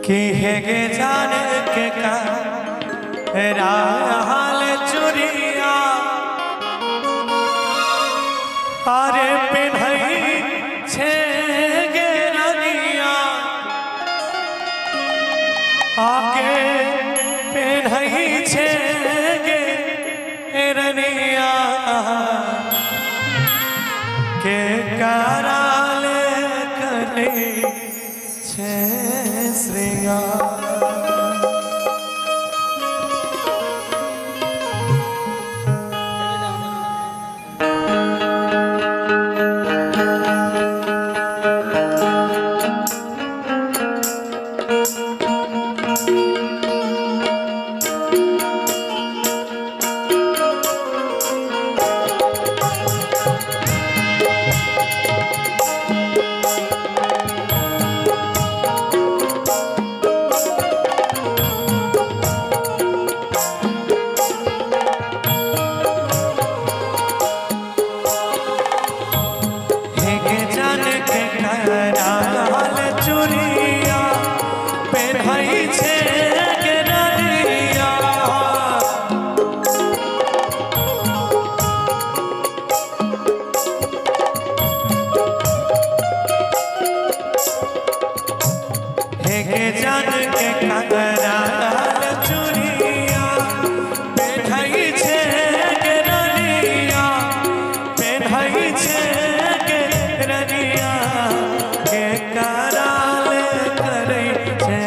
कि है गे जाने के का हाल चुरिया अरे पिन्हई छे गे रनिया आगे पिन्हई छे गे रनिया के कराल करे छे श्रृंगार जान के कराल चुरिया पेन्हई छे गे रनिया पेन्हई छे गे रनिया के कराल करे छे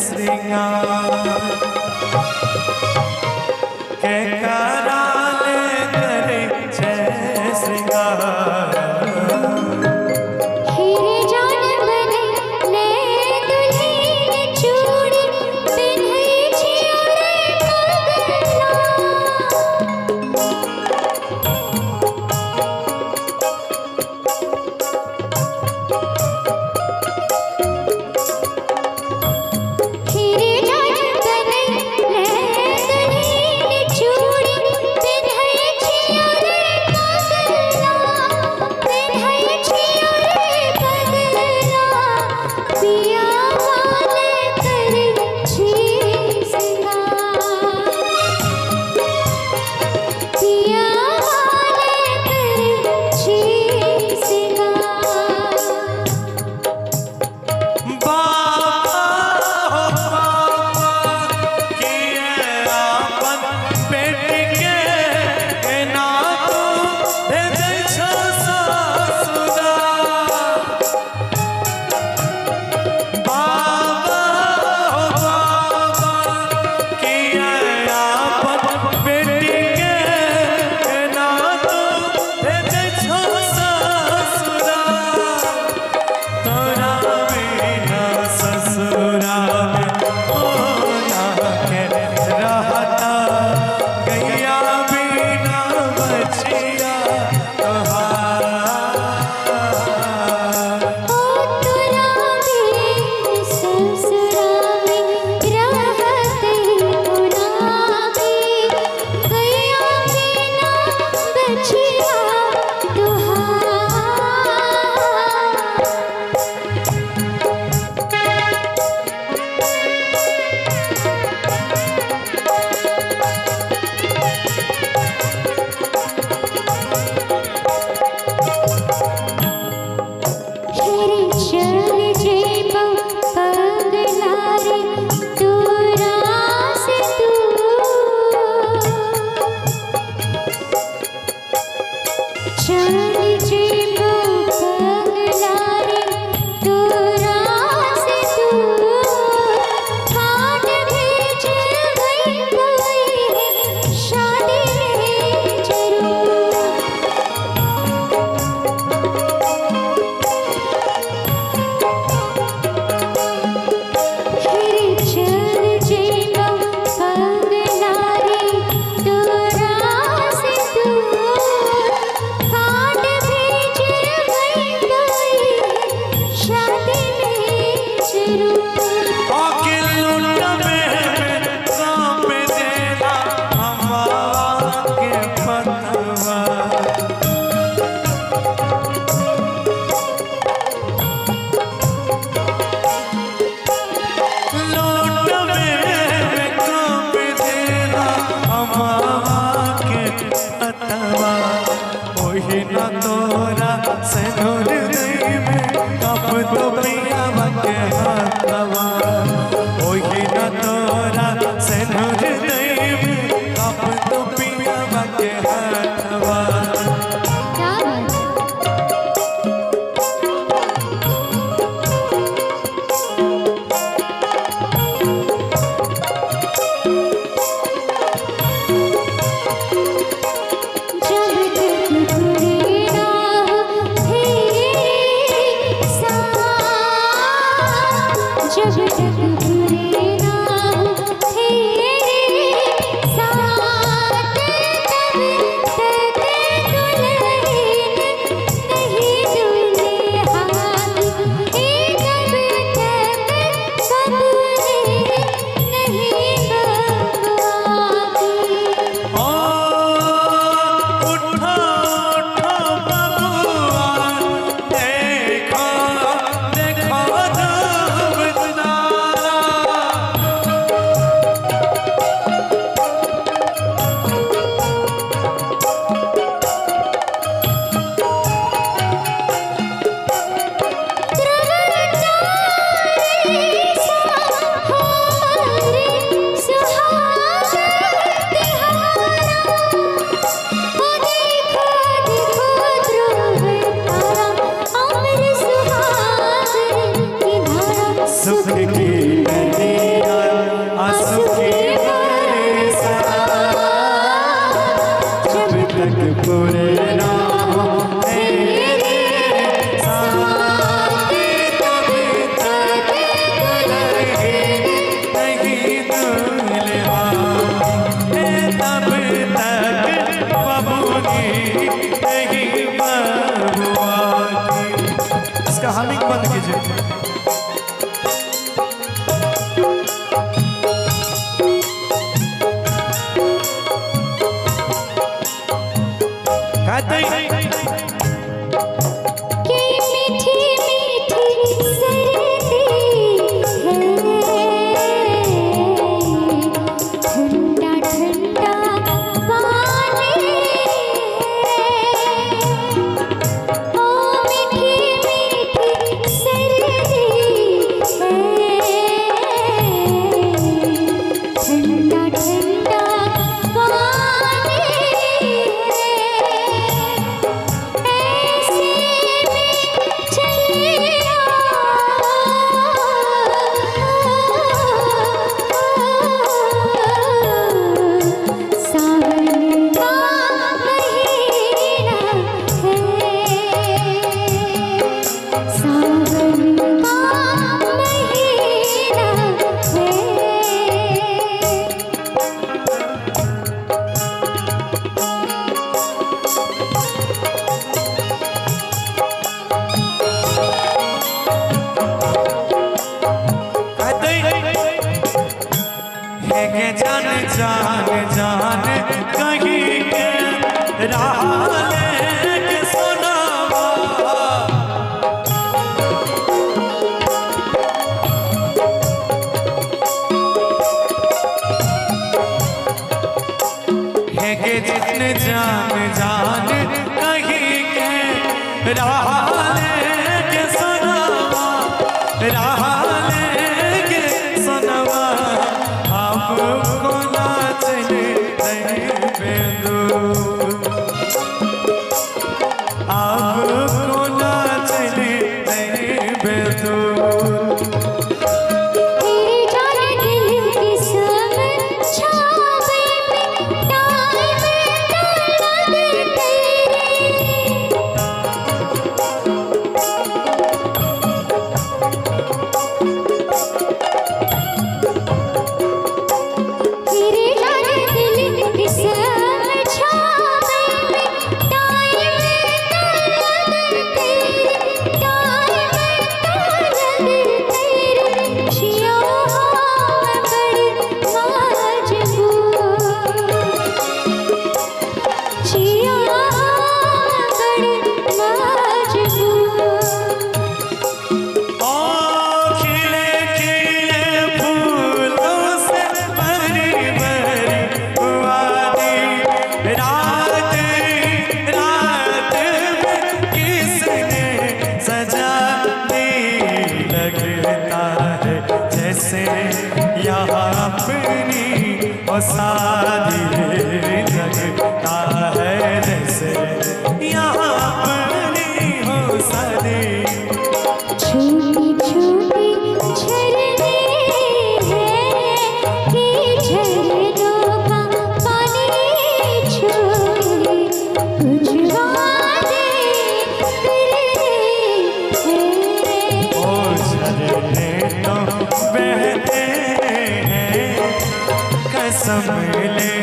श्रृंगार के कराल करे छे श्रृंगार हमिंग बंद कीजिए। जान जान जान कहीं के राह लेके सुनावा है के जितने जान जान कहीं के राह लेके सुनावा राह लेके सुनावा आपको नाचने नहीं दूर आपको नाचने नहीं दूर यहाँ अपनी और शादी लगता है जैसे यहाँ अपनी हो शादी छोटी छोटी झरने हैं कि झरनों का पानी छोड़े कुछ वादे करने हैं ओ झरने तो संभले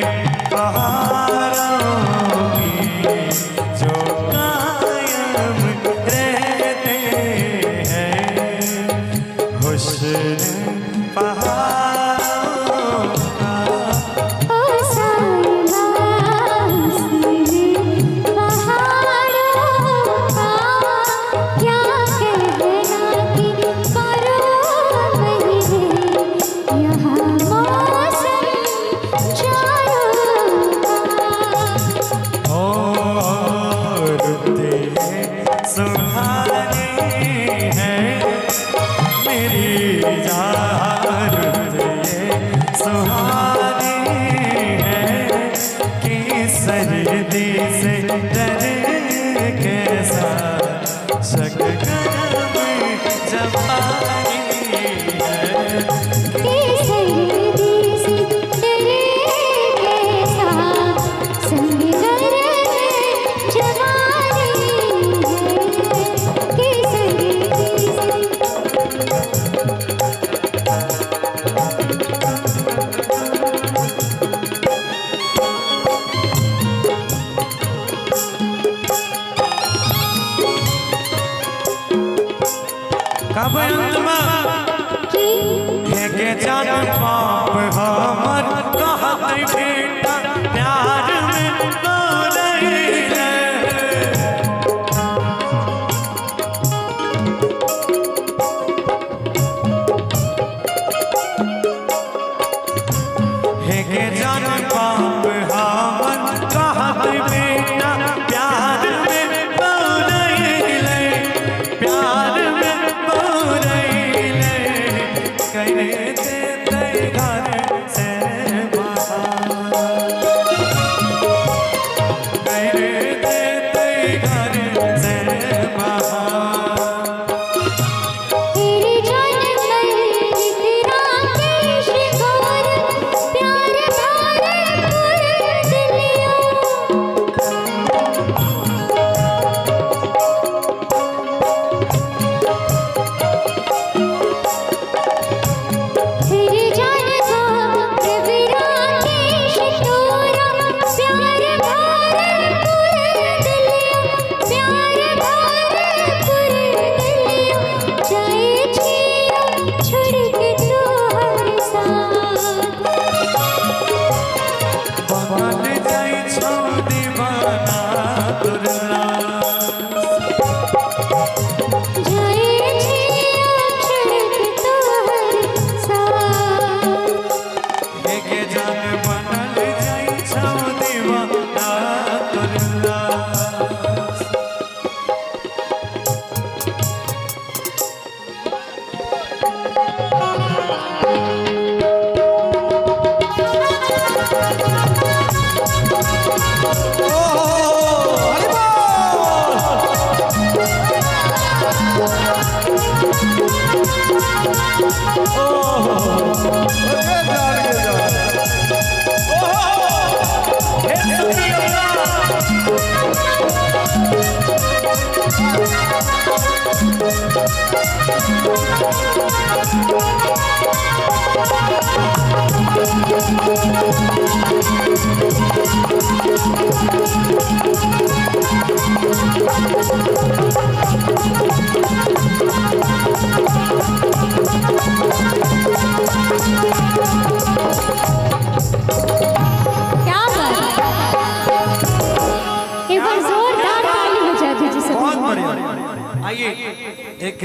पहाड़ों की जो कायम रहते हैं हुस्न पहाड़ों का। ओ साया हुस्न पहाड़ों का, क्या कहना कि करो मेरे यहाँ मौसम चारों का। और रुते सुहाने हैं मेरी जान, रुते सुहाने हैं कि सर्दी से डरे कैसा शकगन में जवानी है। सर्दी से डरे कैसा संग जवानी है कि सर्दी से। कब अंतमा है के जान पाप हमर कहत बेटा प्यार में बोलैले। है के जान पाप हमर कहत बेटा प्यार में बोलैले, प्यार में बोलैले करे देते घर से बाहर, करे देते घर से बाहर। तेरे जान पर तेरा केश गोर, प्यार भरपूर दिलियों। तेरे जान का विराकेश तोरा, प्यार भरपूर दिलियों, प्यार भरपूर दिलियों। जाए छिया छोड़ के तू हर साथ, बन जाई छौ दीवाना तुरला। जाए छिया छोड़ के तू हर साथ। के जान बनल जाई छौ दीवाना तुरला। क्या बात है? एक बार जोरदार ताली बजा दीजिए सब। बहुत बढ़िया। आइए एक